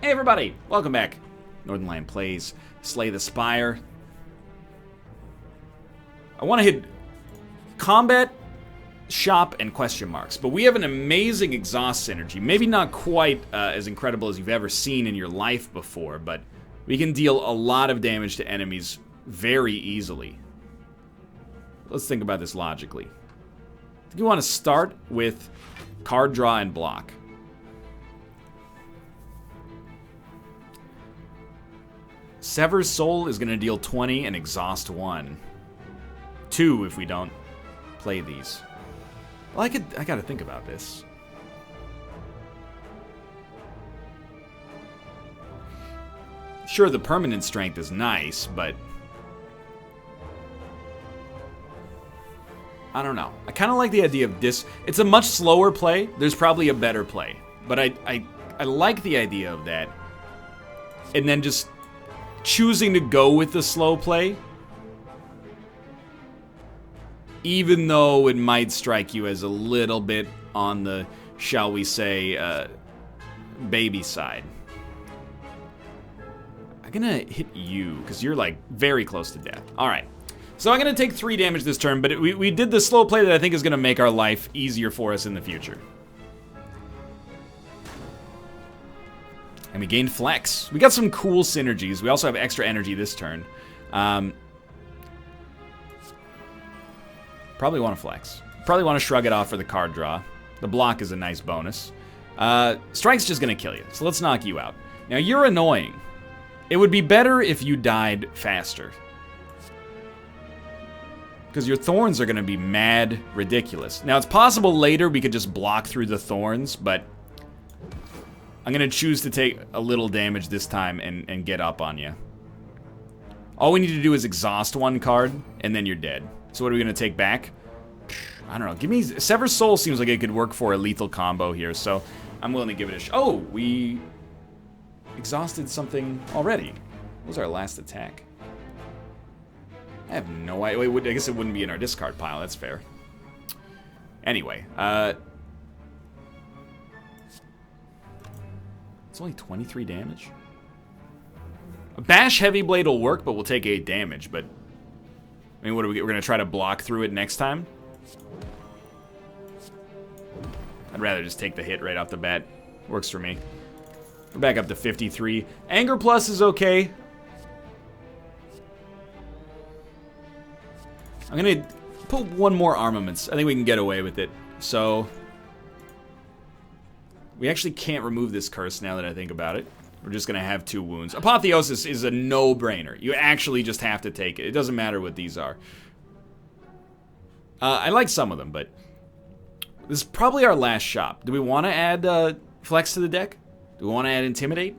Hey everybody, welcome back. Northernlion plays Slay the Spire. I want to hit combat, shop, and question marks, but we have an amazing exhaust synergy. Maybe not quite as incredible as you've ever seen in your life before, but we can deal a lot of damage to enemies very easily. Let's think about this logically. You want to start with card draw and block. Sever's Soul is going to deal 20 and exhaust 1. 2 if we don't play these. Well, I gotta think about this. Sure, the permanent strength is nice, but I don't know. I kind of like the idea of this. It's a much slower play. There's probably a better play, but I like the idea of that. And then just choosing to go with the slow play, even though it might strike you as a little bit on the, shall we say, baby side. I'm gonna hit you, because you're like very close to death. Alright, so I'm gonna take 3 damage this turn, but we did the slow play that I think is gonna make our life easier for us in the future. And we gained flex. We got some cool synergies. We also have extra energy this turn. Probably want to flex. Probably want to shrug it off for the card draw. The block is a nice bonus. Strike's just going to kill you, so let's knock you out. Now, you're annoying. It would be better if you died faster, because your thorns are going to be mad ridiculous. Now, it's possible later we could just block through the thorns, but I'm going to choose to take a little damage this time and get up on you. All we need to do is exhaust 1 card, and then you're dead. So what are we going to take back? I don't know. Give me... Sever's Soul seems like it could work for a lethal combo here, so I'm willing to give it a oh, we exhausted something already. What was our last attack? I have no idea. I guess it wouldn't be in our discard pile. That's fair. Anyway, it's only 23 damage. A Bash Heavy Blade will work, but we'll take 8 damage. But I mean, what do we get? We're gonna try to block through it next time. I'd rather just take the hit right off the bat. Works for me. We're back up to 53. Anger Plus is okay. I'm gonna put 1 more armaments. I think we can get away with it. So we actually can't remove this curse now that I think about it. We're just gonna have 2 wounds. Apotheosis is a no-brainer. You actually just have to take it. It doesn't matter what these are. I like some of them, but this is probably our last shop. Do we want to add Flex to the deck? Do we want to add Intimidate?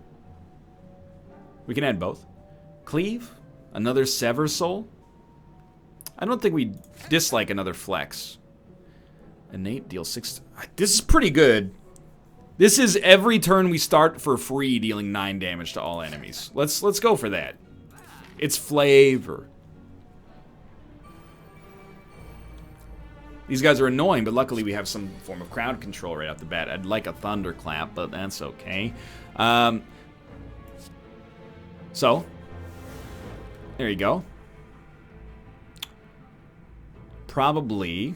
We can add both. Cleave? Another Sever's Soul? I don't think we dislike another Flex. Innate deals 6... This is pretty good. This is every turn we start for free, dealing 9 damage to all enemies. Let's go for that. It's flavor. These guys are annoying, but luckily we have some form of crowd control right off the bat. I'd like a thunderclap, but that's okay. So, there you go. Probably...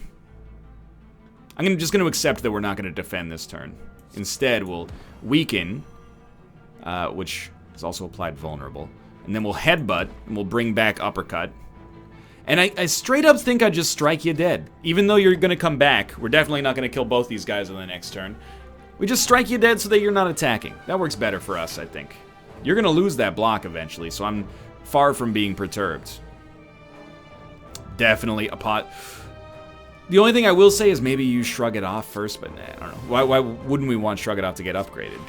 I'm just going to accept that we're not going to defend this turn. Instead, we'll weaken, which is also applied vulnerable. And then we'll headbutt, and we'll bring back uppercut. And I straight up think I'd just strike you dead. Even though you're going to come back, we're definitely not going to kill both these guys on the next turn. We just strike you dead so that you're not attacking. That works better for us, I think. You're going to lose that block eventually, so I'm far from being perturbed. Definitely a pot... The only thing I will say is maybe you shrug it off first, but nah, I don't know. Why wouldn't we want shrug it off to get upgraded?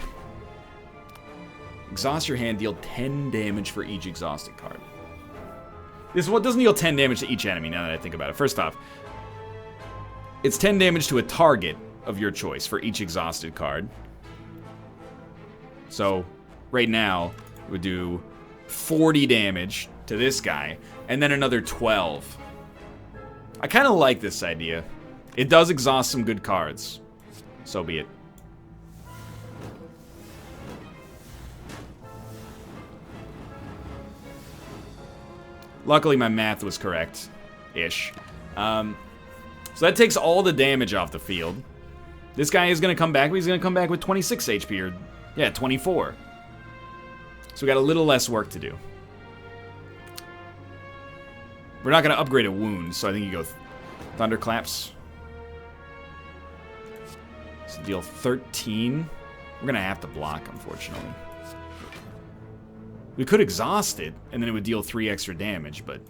Exhaust your hand, deal 10 damage for each exhausted card. This one doesn't deal 10 damage to each enemy now that I think about it. First off, it's 10 damage to a target of your choice for each exhausted card. So, right now, it would do 40 damage to this guy, and then another 12. I kind of like this idea. It does exhaust some good cards. So be it. Luckily, my math was correct-ish. So that takes all the damage off the field. This guy is going to come back, but he's going to come back with 26 HP, or, yeah, 24. So we got a little less work to do. We're not going to upgrade a wound, so I think you go Thunderclaps. So deal 13. We're going to have to block, unfortunately. We could exhaust it, and then it would deal 3 extra damage, but...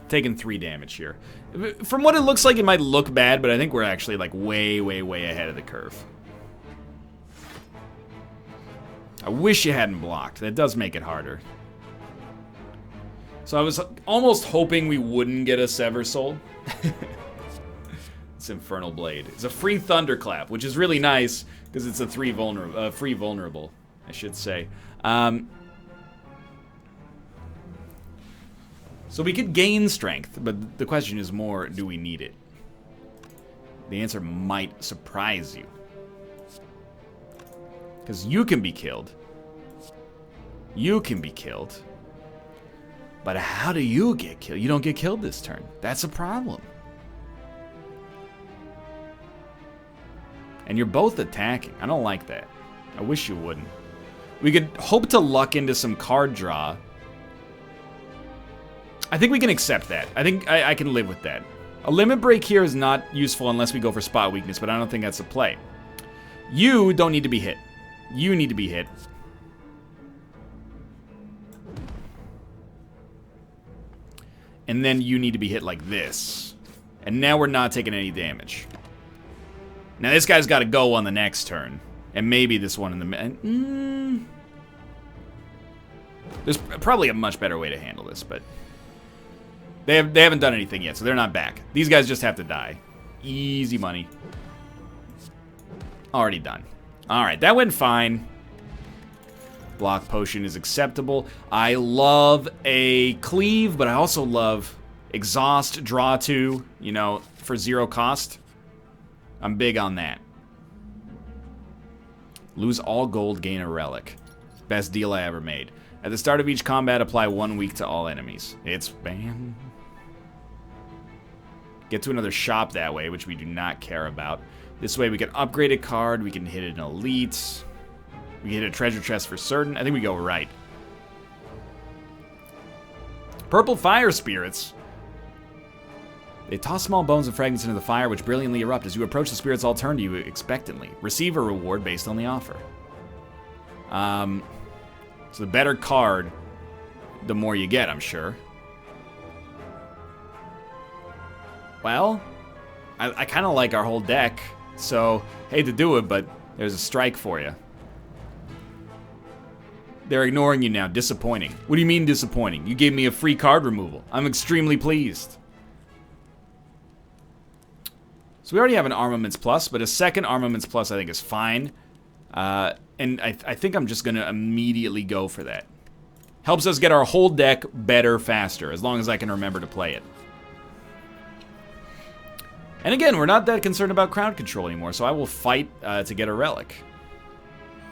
taking 3 damage here. From what it looks like, it might look bad, but I think we're actually, like, way, way, way ahead of the curve. I wish you hadn't blocked. That does make it harder. So I was almost hoping we wouldn't get a Sever Soul. It's Infernal Blade. It's a free Thunderclap, which is really nice, because it's a free vulnerable, I should say. So we could gain strength, but the question is more, do we need it? The answer might surprise you. Because you can be killed. You can be killed. But how do you get killed? You don't get killed this turn. That's a problem. And you're both attacking. I don't like that. I wish you wouldn't. We could hope to luck into some card draw. I think we can accept that. I think I can live with that. A limit break here is not useful unless we go for spot weakness, but I don't think that's the play. You don't need to be hit. You need to be hit. And then you need to be hit like this. And now we're not taking any damage. Now this guy's got to go on the next turn. And maybe this one in the... There's probably a much better way to handle this, but... They haven't done anything yet, so they're not back. These guys just have to die. Easy money. Already done. Alright, that went fine. Block potion is acceptable. I love a cleave, but I also love exhaust, draw 2, you know, for 0 cost. I'm big on that. Lose all gold, gain a relic. Best deal I ever made. At the start of each combat, apply 1 week to all enemies. It's bam. Get to another shop that way, which we do not care about. This way we can upgrade a card, we can hit an elite. We can hit a treasure chest for certain. I think we go right. Purple fire spirits. They toss small bones and fragments into the fire, which brilliantly erupt. As you approach, the spirits all turn to you expectantly. Receive a reward based on the offer. So the better card, the more you get, I'm sure. Well, I kind of like our whole deck, so hate to do it, but there's a strike for you. They're ignoring you now. Disappointing. What do you mean disappointing? You gave me a free card removal. I'm extremely pleased. So we already have an Armaments Plus, but a second Armaments Plus I think is fine. And I think I'm just going to immediately go for that. Helps us get our whole deck better faster, as long as I can remember to play it. And again, we're not that concerned about crowd control anymore, so I will fight to get a relic.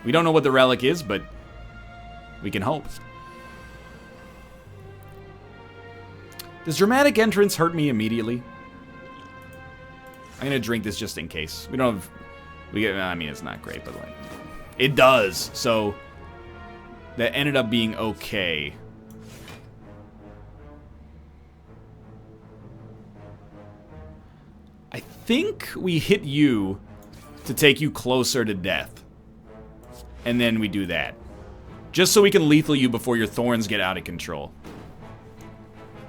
We don't know what the relic is, but we can hope. Does dramatic entrance hurt me immediately? I'm going to drink this just in case. We don't have... I mean, it's not great, but like... It does, so... That ended up being okay. I think we hit you to take you closer to death. And then we do that. Just so we can lethal you before your thorns get out of control.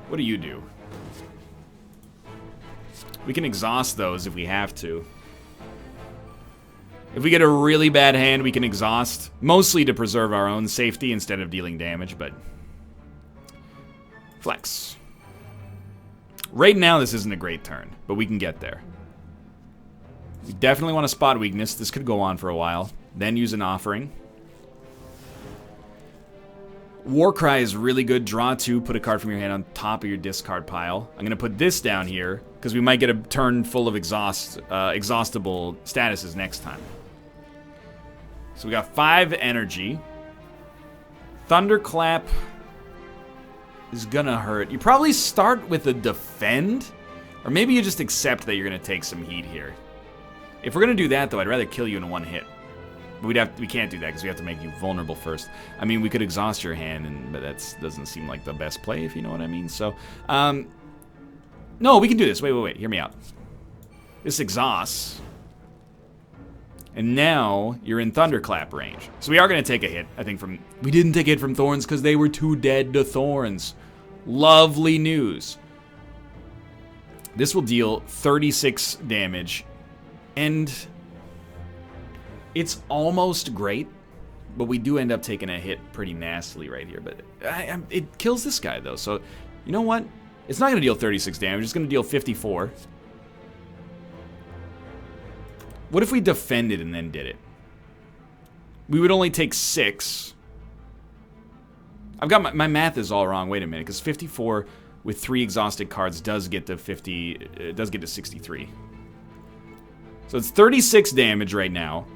What do you do? We can exhaust those if we have to. If we get a really bad hand, we can exhaust. Mostly to preserve our own safety instead of dealing damage, but... Flex. Right now, this isn't a great turn, but we can get there. We definitely want to spot weakness. This could go on for a while. Then use an offering. Warcry is really good. Draw 2, put a card from your hand on top of your discard pile. I'm going to put this down here, because we might get a turn full of exhaustible statuses next time. So we got 5 energy. Thunderclap is gonna hurt. You probably start with a defend, or maybe you just accept that you're gonna take some heat here. If we're gonna do that, though, I'd rather kill you in one hit. But we can't do that because we have to make you vulnerable first. I mean, we could exhaust your hand, but that doesn't seem like the best play, if you know what I mean. So, no, we can do this. Wait. Hear me out. This exhausts. And now you're in Thunderclap range. So we are going to take a hit, I think, from... We didn't take a hit from Thorns because they were too dead to Thorns. Lovely news. This will deal 36 damage. And it's almost great, but we do end up taking a hit pretty nastily right here. But it kills this guy, though. So, you know what? It's not going to deal 36 damage. It's going to deal 54. What if we defended and then did it? We would only take 6. I've got my math is all wrong. Wait a minute, because 54 with 3 exhausted cards does get to 50. It does get to 63. So it's 36 damage right now.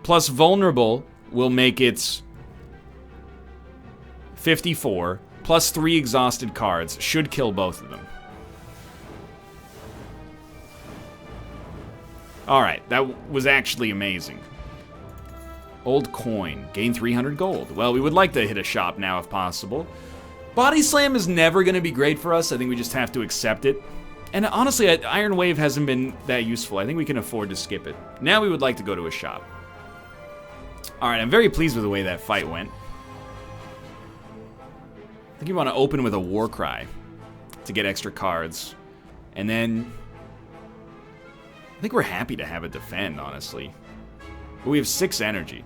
Plus vulnerable will make it 54. Plus 3 exhausted cards should kill both of them. Alright, that was actually amazing. Old coin. Gain 300 gold. Well, we would like to hit a shop now if possible. Body Slam is never going to be great for us. I think we just have to accept it. And honestly, Iron Wave hasn't been that useful. I think we can afford to skip it. Now we would like to go to a shop. Alright, I'm very pleased with the way that fight went. I think you want to open with a Warcry to get extra cards. And then... I think we're happy to have it defend, honestly. But we have 6 energy.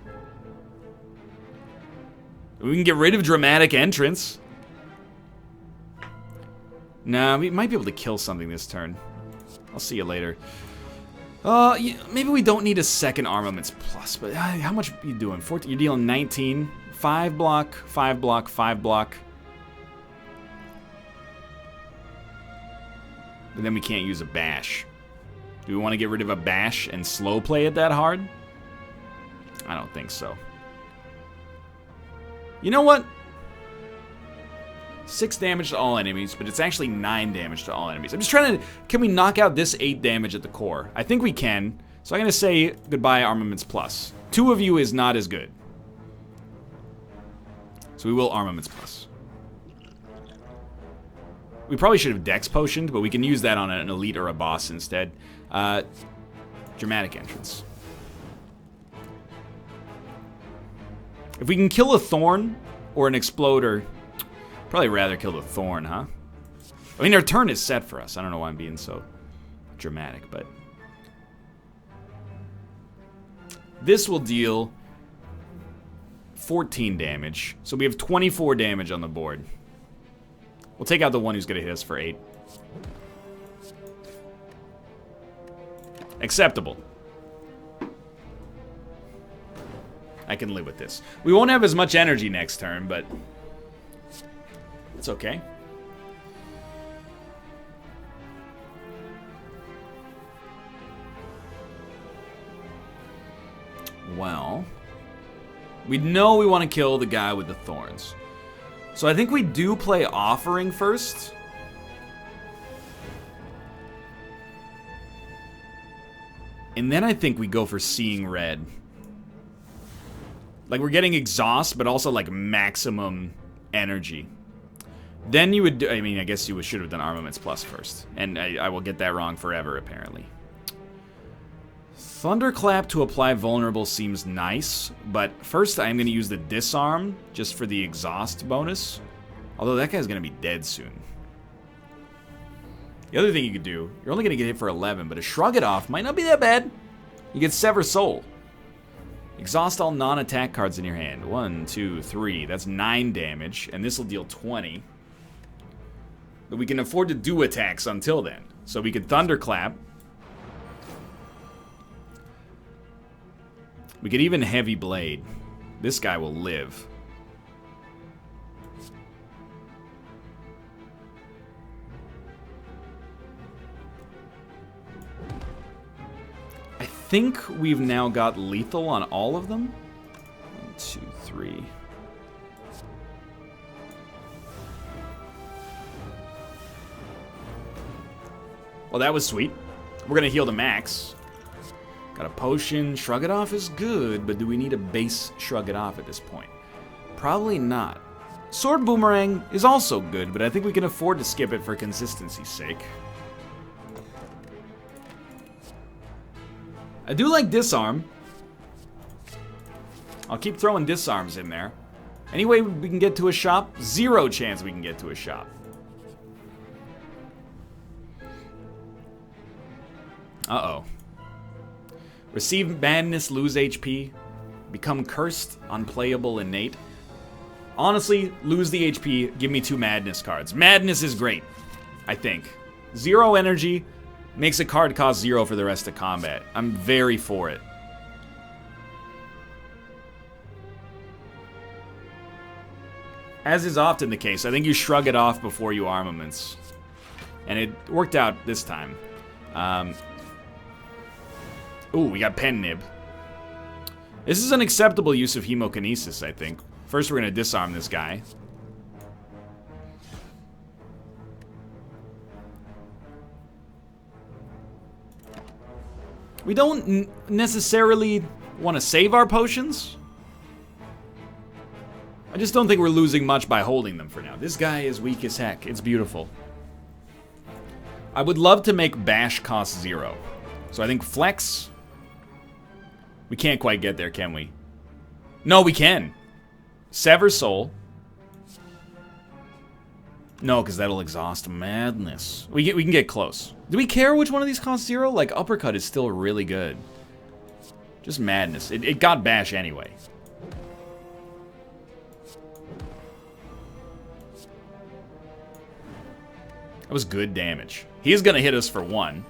We can get rid of Dramatic Entrance. Nah, we might be able to kill something this turn. I'll see you later. Maybe we don't need a second Armaments Plus, but how much are you doing? 14, you're dealing 19. 5 block, 5 block, 5 block. But then we can't use a Bash. Do we want to get rid of a Bash and slow play it that hard? I don't think so. You know what? 6 damage to all enemies, but it's actually 9 damage to all enemies. I'm just trying to... Can we knock out this 8 damage at the core? I think we can. So I'm going to say goodbye, Armaments Plus. 2 of you is not as good. So we will Armaments Plus. We probably should have Dex Potioned, but we can use that on an Elite or a Boss instead. Dramatic Entrance. If we can kill a Thorn or an Exploder, probably rather kill the Thorn, huh? I mean, our turn is set for us. I don't know why I'm being so dramatic, but... This will deal 14 damage. So we have 24 damage on the board. We'll take out the one who's going to hit us for 8. Acceptable. I can live with this. We won't have as much energy next turn, but it's okay. Well, we know we want to kill the guy with the thorns. So I think we do play Offering first. And then I think we go for Seeing Red. Like, we're getting exhaust, but also, like, maximum energy. Then you would... I mean, I guess you should have done Armaments Plus first. And I will get that wrong forever, apparently. Thunderclap to apply Vulnerable seems nice. But first, I'm going to use the Disarm, just for the exhaust bonus. Although that guy's going to be dead soon. The other thing you could do... You're only going to get hit for 11, but a Shrug It Off might not be that bad. You get Sever Soul. Exhaust all non-attack cards in your hand. 1, 2, 3. That's 9 damage, and this will deal 20. But we can afford to do attacks until then. So we could Thunderclap. We could even Heavy Blade. This guy will live. I think we've now got lethal on all of them. 1, 2, 3. Well, that was sweet. We're gonna heal to max. Got a potion. Shrug it off is good, but do we need a base shrug it off at this point? Probably not. Sword boomerang is also good, but I think we can afford to skip it for consistency's sake. I do like disarm. I'll keep throwing disarms in there. Any way we can get to a shop? 0 chance we can get to a shop. Uh-oh. Receive madness, lose HP. Become cursed, unplayable, innate. Honestly, lose the HP, give me 2 madness cards. Madness is great, I think. 0 energy makes a card cost 0 for the rest of combat. I'm very for it. As is often the case, I think you shrug it off before you armaments. And it worked out this time. Ooh, we got Pen Nib. This is an acceptable use of Hemokinesis, I think. First, we're going to disarm this guy. We don't necessarily want to save our potions. I just don't think we're losing much by holding them for now. This guy is weak as heck. It's beautiful. I would love to make Bash cost 0. So I think Flex... We can't quite get there, can we? No, we can. Sever Soul. No, because that'll exhaust madness. We can get close. Do we care which one of these costs 0? Like, Uppercut is still really good. Just madness. It got Bash anyway. That was good damage. He is going to hit us for 1.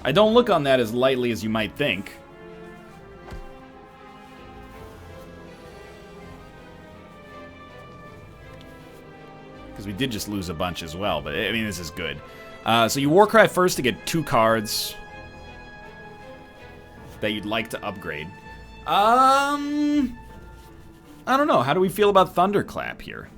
I don't look on that as lightly as you might think. Because we did just lose a bunch as well, but I mean, this is good. So you Warcry first to get 2 cards that you'd like to upgrade. I don't know. How do we feel about Thunderclap here?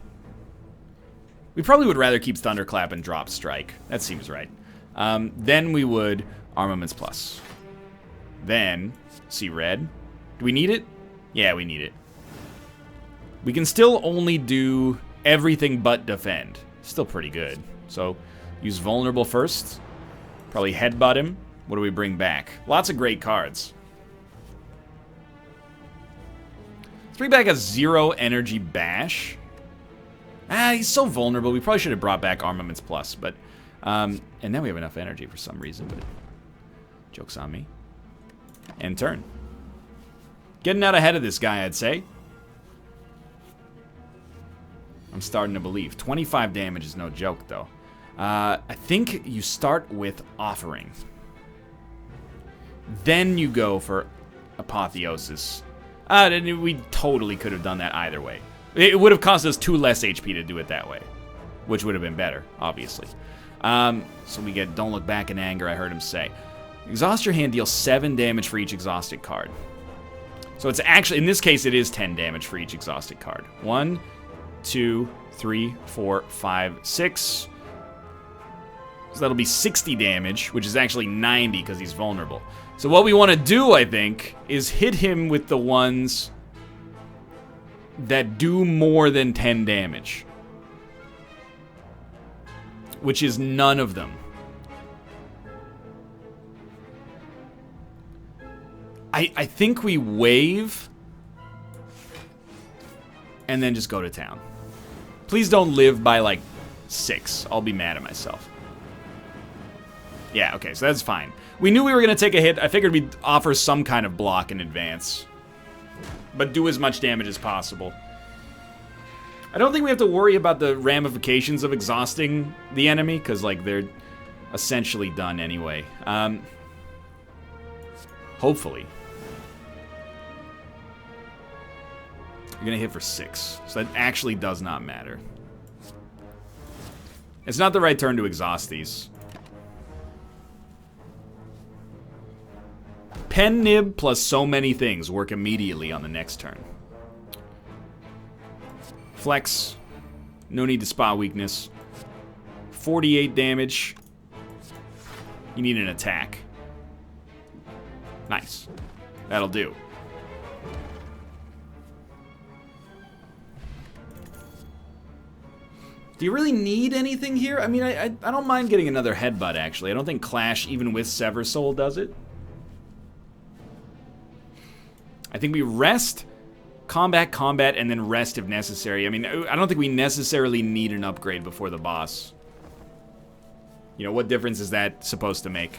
We probably would rather keep Thunderclap and drop Strike. That seems right. Then we would Armaments Plus. Then, see red. Do we need it? Yeah, we need it. We can still only do everything but defend. Still pretty good. So, use Vulnerable first. Probably Headbutt him. What do we bring back? Lots of great cards. Let's bring back a 0 energy Bash. Ah, he's so vulnerable. We probably should have brought back Armaments Plus, but... and now we have enough energy for some reason, but... Joke's on me. End turn. Getting out ahead of this guy, I'd say. I'm starting to believe. 25 damage is no joke, though. I think you start with Offering. Then you go for Apotheosis. We totally could have done that either way. It would have cost us 2 less HP to do it that way. Which would have been better, obviously. So we get Don't Look Back in Anger, I heard him say. Exhaust your hand, deal 7 damage for each exhausted card. So it's actually, in this case, it is 10 damage for each exhausted card. 1, 2, 3, 4, 5, 6. So that'll be 60 damage, which is actually 90 because he's vulnerable. So what we want to do, I think, is hit him with the ones that do more than 10 damage. Which is none of them. I think we wave and then just go to town. Please don't live by like 6. I'll be mad at myself. Yeah, okay, so that's fine. We knew we were going to take a hit. I figured we'd offer some kind of block in advance. But do as much damage as possible. I don't think we have to worry about the ramifications of exhausting the enemy, because, like, they're essentially done anyway. Hopefully. You're going to hit for 6, so that actually does not matter. It's not the right turn to exhaust these. Pen Nib plus so many things work immediately on the next turn. Flex. No need to spot weakness. 48 damage. You need an attack. Nice. That'll do. Do you really need anything here? I mean, I don't mind getting another headbutt, actually. I don't think Clash, even with Sever Soul, does it. I think we rest, combat, and then rest if necessary. I mean, I don't think we necessarily need an upgrade before the boss. You know, what difference is that supposed to make?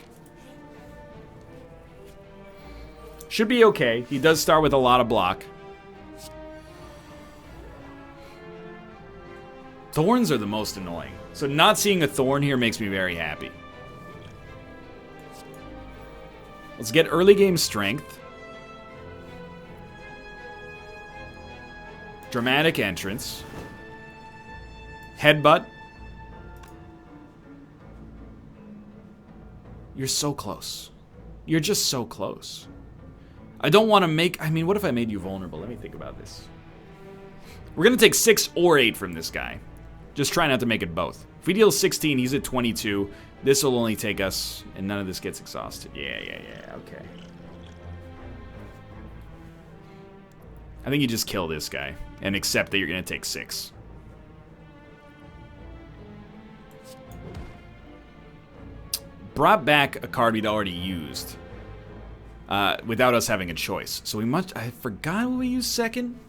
Should be okay. He does start with a lot of block. Thorns are the most annoying. So not seeing a thorn here makes me very happy. Let's get early game strength. Dramatic entrance. Headbutt. You're so close. You're just so close. I don't want to make... I mean, what if I made you vulnerable? Let me think about this. We're going to take 6 or 8 from this guy. Just try not to make it both. If we deal 16, he's at 22. This will only take us... And none of this gets exhausted. Yeah, okay. I think you just kill this guy. And accept that you're going to take 6. Brought back a card we'd already used. Without us having a choice. So we must... I forgot what we used second.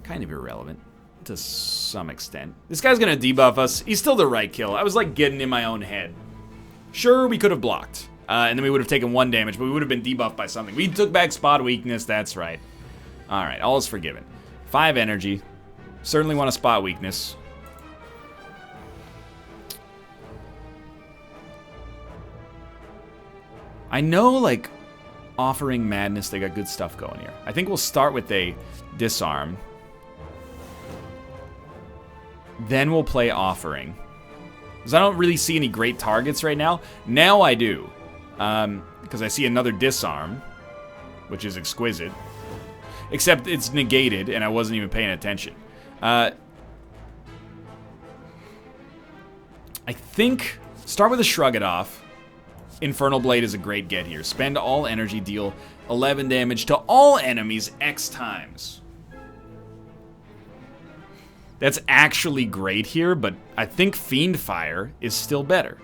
Kind of irrelevant. To some extent. This guy's gonna debuff us. He's still the right kill. I was like getting in my own head. Sure, we could have blocked. And then we would have taken 1 damage, but we would have been debuffed by something. We took back spot weakness, that's right. Alright, all is forgiven. 5 energy. Certainly want a spot weakness. I know, like, offering madness, they got good stuff going here. I think we'll start with a disarm. Then we'll play offering. Because I don't really see any great targets right now. Now I do. Because I see another disarm. Which is exquisite. Except it's negated, and I wasn't even paying attention. I think... Start with a Shrug It Off. Infernal Blade is a great get here. Spend all energy, deal 11 damage to all enemies X times. That's actually great here, but I think Fiend Fire is still better.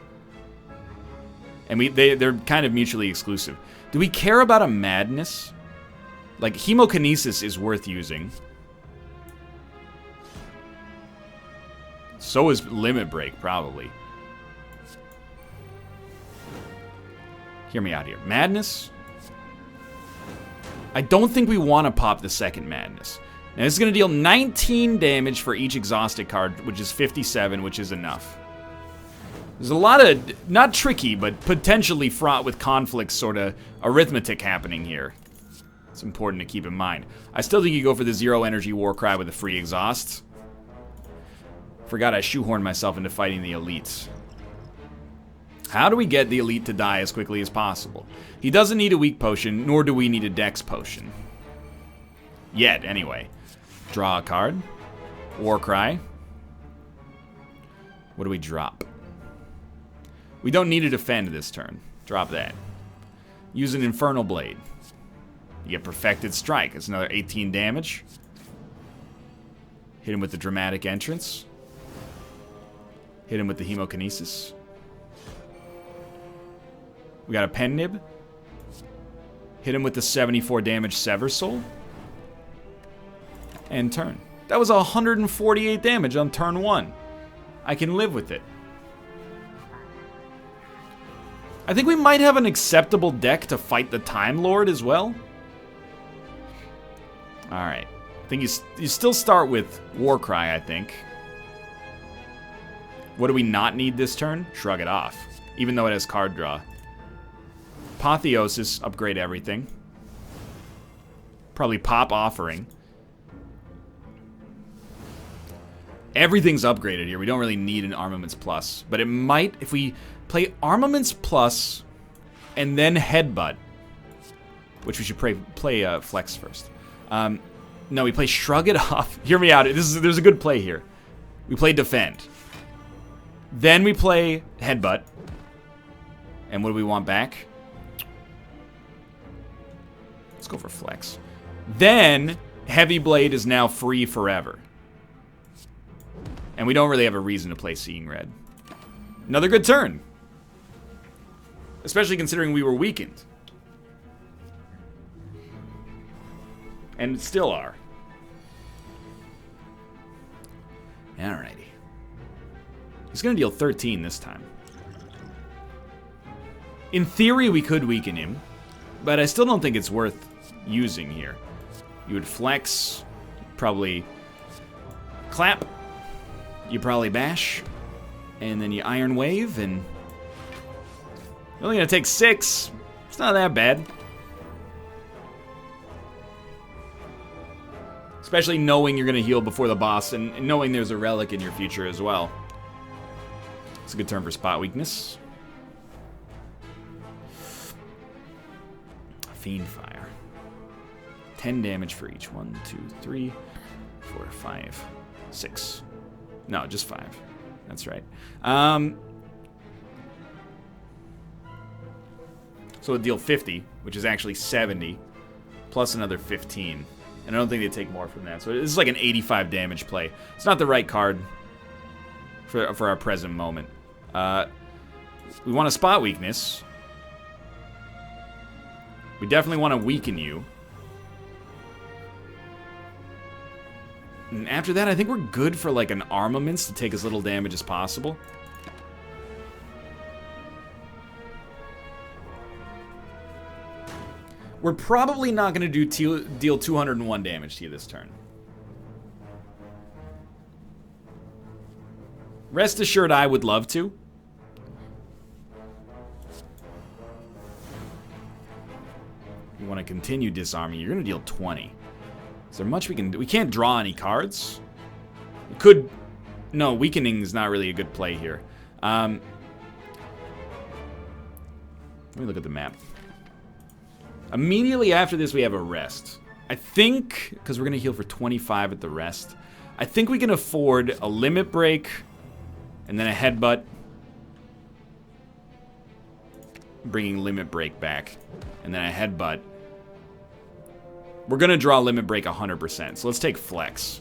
And they're kind of mutually exclusive. Do we care about a Madness? Like, Hemokinesis is worth using. So is Limit Break, probably. Hear me out here. Madness? I don't think we want to pop the second Madness. Now, this is going to deal 19 damage for each exhausted card, which is 57, which is enough. There's a lot of, not tricky, but potentially fraught with conflict sort of arithmetic happening here. It's important to keep in mind. I still think you go for the 0 energy Warcry with a free exhaust. Forgot I shoehorned myself into fighting the elites. How do we get the elite to die as quickly as possible? He doesn't need a weak potion, nor do we need a dex potion. Yet, anyway. Draw a card. Warcry. What do we drop? We don't need to defend this turn. Drop that. Use an Infernal Blade. You get Perfected Strike. It's another 18 damage. Hit him with the Dramatic Entrance. Hit him with the Hemokinesis. We got a Pen Nib. Hit him with the 74 damage Sever Soul. And turn. That was 148 damage on turn 1. I can live with it. I think we might have an acceptable deck to fight the Time Lord as well. Alright. I think you still start with Warcry, I think. What do we not need this turn? Shrug It Off. Even though it has card draw. Apotheosis, upgrade everything. Probably pop Offering. Everything's upgraded here. We don't really need an Armaments Plus. But it might, if we play Armaments Plus and then Headbutt, which we should play Flex first. No, we play Shrug It Off. Hear me out. There's a good play here. We play Defend. Then we play Headbutt. And what do we want back? Let's go for Flex. Then Heavy Blade is now free forever. And we don't really have a reason to play Seeing Red. Another good turn. Especially considering we were weakened. And still are. Alrighty. He's going to deal 13 this time. In theory, we could weaken him. But I still don't think it's worth using here. You would flex. Probably clap. You probably bash. And then you Iron Wave. And you're only going to take 6. It's not that bad. Especially knowing you're going to heal before the boss and knowing there's a relic in your future as well. It's a good turn for spot weakness. Fiend Fire. 10 damage for each. 1, 2, 3, 4, 5, 6. No, just 5. That's right. So it'll deal 50, which is actually 70, plus another 15. And I don't think they take more from that. So this is like an 85 damage play. It's not the right card for our present moment. We want a spot weakness. We definitely want to weaken you. And after that, I think we're good for like an armaments to take as little damage as possible. We're probably not going to deal 201 damage to you this turn. Rest assured, I would love to. You want to continue disarming, you're going to deal 20. Is there much we can do? We can't draw any cards. We could... No, weakening is not really a good play here. Let me look at the map. Immediately after this, we have a rest. I think, because we're going to heal for 25 at the rest, I think we can afford a limit break and then a headbutt. Bringing limit break back. And then a headbutt. We're going to draw limit break 100%. So let's take flex.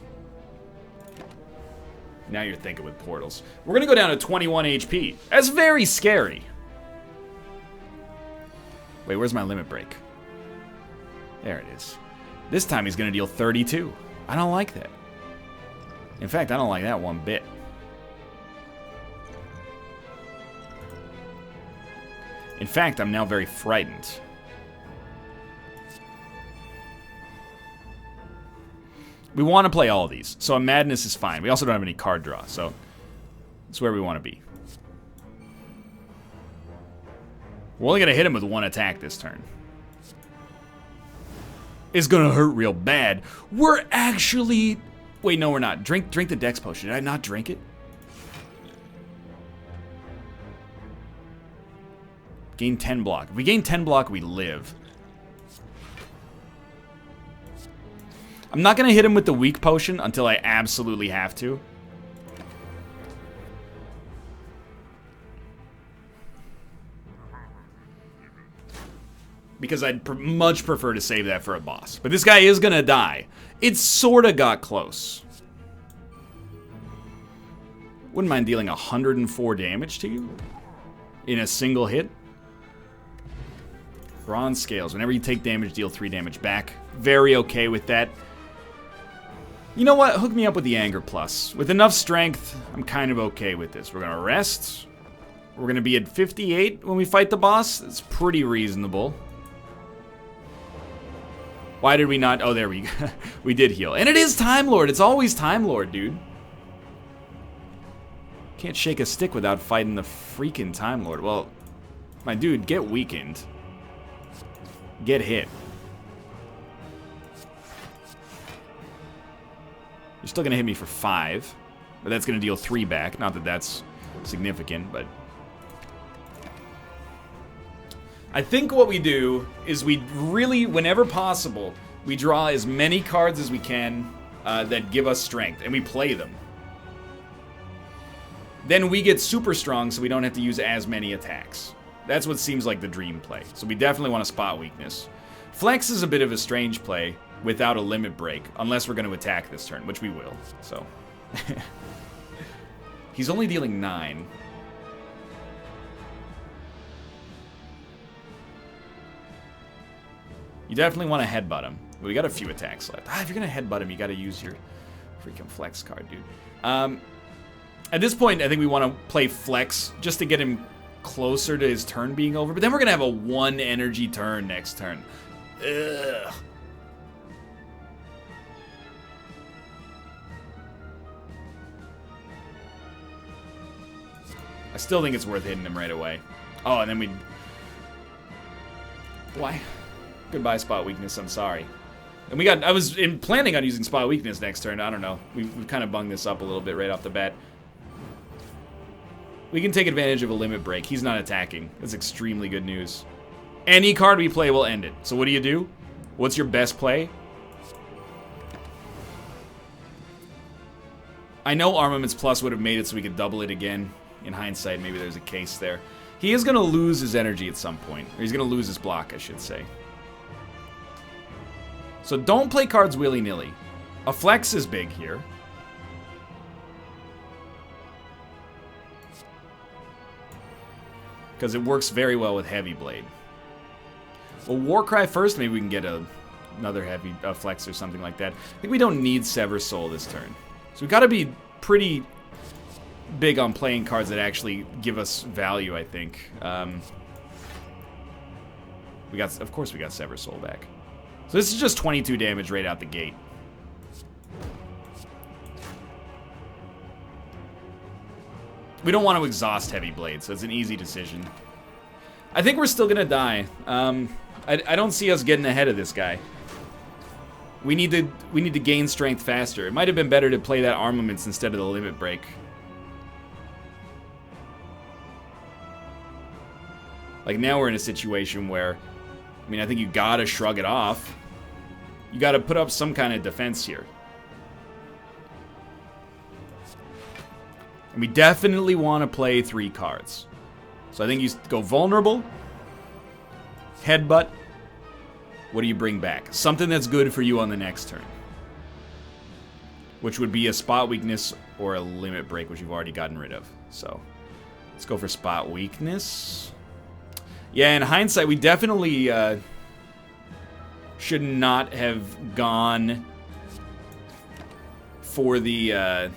Now you're thinking with portals. We're going to go down to 21 HP. That's very scary. Wait, where's my limit break? There it is. This time he's going to deal 32. I don't like that. In fact, I don't like that one bit. In fact, I'm now very frightened. We want to play all of these, so a madness is fine. We also don't have any card draw, so that's where we want to be. We're only going to hit him with one attack this turn. It's going to hurt real bad. We're actually... Wait, no, we're not. Drink the Dex potion. Did I not drink it? Gain 10 block. If we gain 10 block, we live. I'm not going to hit him with the weak potion until I absolutely have to. Because I'd much prefer to save that for a boss. But this guy is going to die. It sort of got close. Wouldn't mind dealing 104 damage to you in a single hit. Bronze scales. Whenever you take damage, deal 3 damage back. Very okay with that. You know what? Hook me up with the Anger Plus. With enough strength, I'm kind of okay with this. We're going to rest. We're going to be at 58 when we fight the boss. It's pretty reasonable. Why did we not? Oh, there we go. We did heal. And it is Time Lord. It's always Time Lord, dude. Can't shake a stick without fighting the freaking Time Lord. Well, my dude, get weakened. Get hit. You're still going to hit me for 5. But that's going to deal 3 back. Not that that's significant, but... I think what we do is we really, whenever possible, we draw as many cards as we can that give us strength, and we play them. Then we get super strong so we don't have to use as many attacks. That's what seems like the dream play. So we definitely want to spot weakness. Flex is a bit of a strange play without a limit break, unless we're going to attack this turn, which we will. So he's only dealing 9. You definitely want to headbutt him. We got a few attacks left. If you're going to headbutt him, you got to use your freaking flex card, dude. At this point, I think we want to play flex just to get him closer to his turn being over. But then we're going to have a 1 energy turn next turn. Ugh. I still think it's worth hitting him right away. Oh, and then we... Why? Goodbye, spot weakness. I'm sorry. And we got... I was planning on using spot weakness next turn. I don't know. We've kind of bunged this up a little bit right off the bat. We can take advantage of a limit break. He's not attacking. That's extremely good news. Any card we play will end it. So what do? What's your best play? I know Armaments Plus would have made it so we could double it again. In hindsight, maybe there's a case there. He is going to lose his energy at some point. Or he's going to lose his block, I should say. So don't play cards willy-nilly. A flex is big here. Because it works very well with Heavy Blade. Well, Warcry first, maybe we can get another heavy flex or something like that. I think we don't need Sever Soul this turn. So we've got to be pretty big on playing cards that actually give us value, I think. Of course we got Sever Soul back. So this is just 22 damage right out the gate. We don't want to exhaust Heavy Blade, so it's an easy decision. I think we're still gonna die. I don't see us getting ahead of this guy. We need to gain strength faster. It might have been better to play that armaments instead of the limit break. Like now we're in a situation where, I mean, I think you gotta shrug it off. You gotta put up some kind of defense here. And we definitely want to play 3 cards. So I think you go vulnerable, headbutt. What do you bring back? Something that's good for you on the next turn. Which would be a spot weakness or a limit break, which you've already gotten rid of. So let's go for spot weakness. Yeah, in hindsight, we definitely should not have gone for the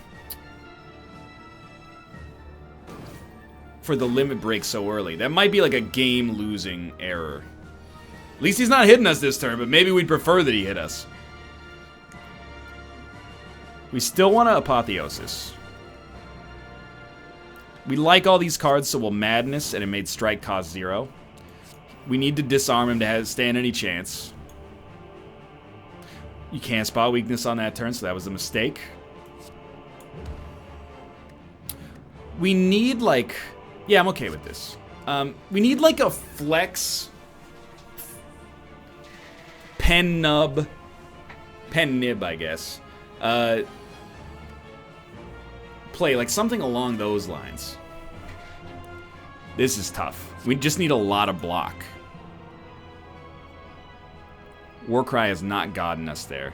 limit break so early. That might be like a game-losing error. At least he's not hitting us this turn, but maybe we'd prefer that he hit us. We still want to Apotheosis. We like all these cards, so we'll Madness, and it made Strike cost 0. We need to disarm him to stand any chance. You can't spot weakness on that turn, so that was a mistake. We need, like... Yeah, I'm okay with this. We need, like, a flex... Pen nib, I guess. Play, like, something along those lines. This is tough. We just need a lot of block. Warcry has not gotten us there.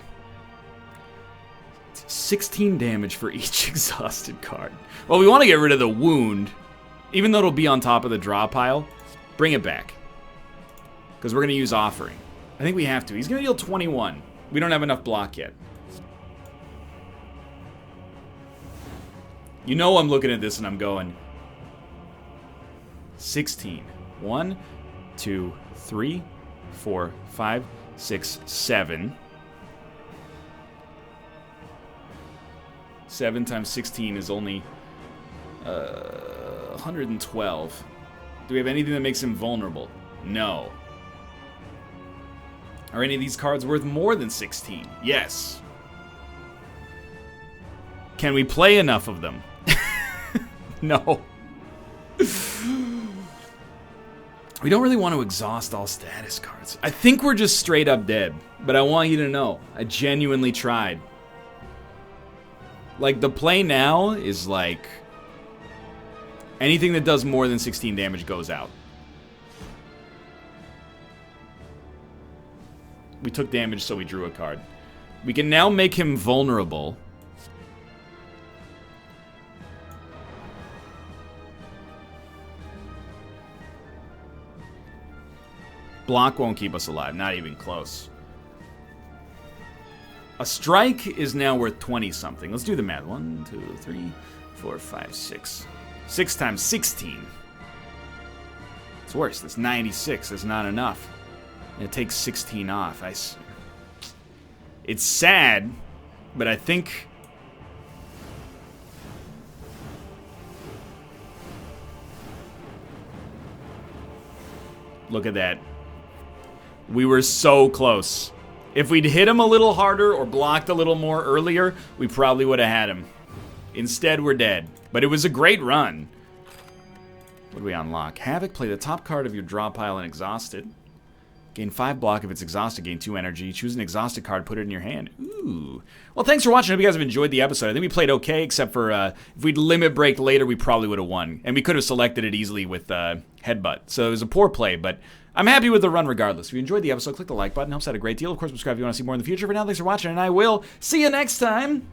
16 damage for each exhausted card. Well, we want to get rid of the wound. Even though it'll be on top of the draw pile, bring it back. Because we're going to use Offering. I think we have to. He's going to deal 21. We don't have enough block yet. You know I'm looking at this and I'm going... 16. 1, 2, 3, 4, 5, 6, 7. 7 times 16 is only 112. Do we have anything that makes him vulnerable? No. Are any of these cards worth more than 16? Yes. Can we play enough of them? No. We don't really want to exhaust all status cards. I think we're just straight up dead. But I want you to know, I genuinely tried. Like, the play now is like... Anything that does more than 16 damage goes out. We took damage, so we drew a card. We can now make him vulnerable. Block won't keep us alive, not even close. A strike is now worth 20-something. Let's do the math. 1, 2, 3, 4, 5, 6. 6 times 16. It's worse. That's 96. That's not enough. It takes 16 off. It's sad, but I think... Look at that. We were so close. If we'd hit him a little harder or blocked a little more earlier, we probably would have had him. Instead, we're dead. But it was a great run. What do we unlock? Havoc, play the top card of your draw pile and exhausted. Gain 5 block if it's exhausted, gain 2 energy. Choose an exhausted card, put it in your hand. Ooh. Well, thanks for watching. I hope you guys have enjoyed the episode. I think we played okay, except for if we'd limit break later, we probably would have won. And we could have selected it easily with Headbutt. So it was a poor play, but I'm happy with the run regardless. If you enjoyed the episode, click the like button. Helps out a great deal. Of course, subscribe if you want to see more in the future. For now, thanks for watching, and I will see you next time.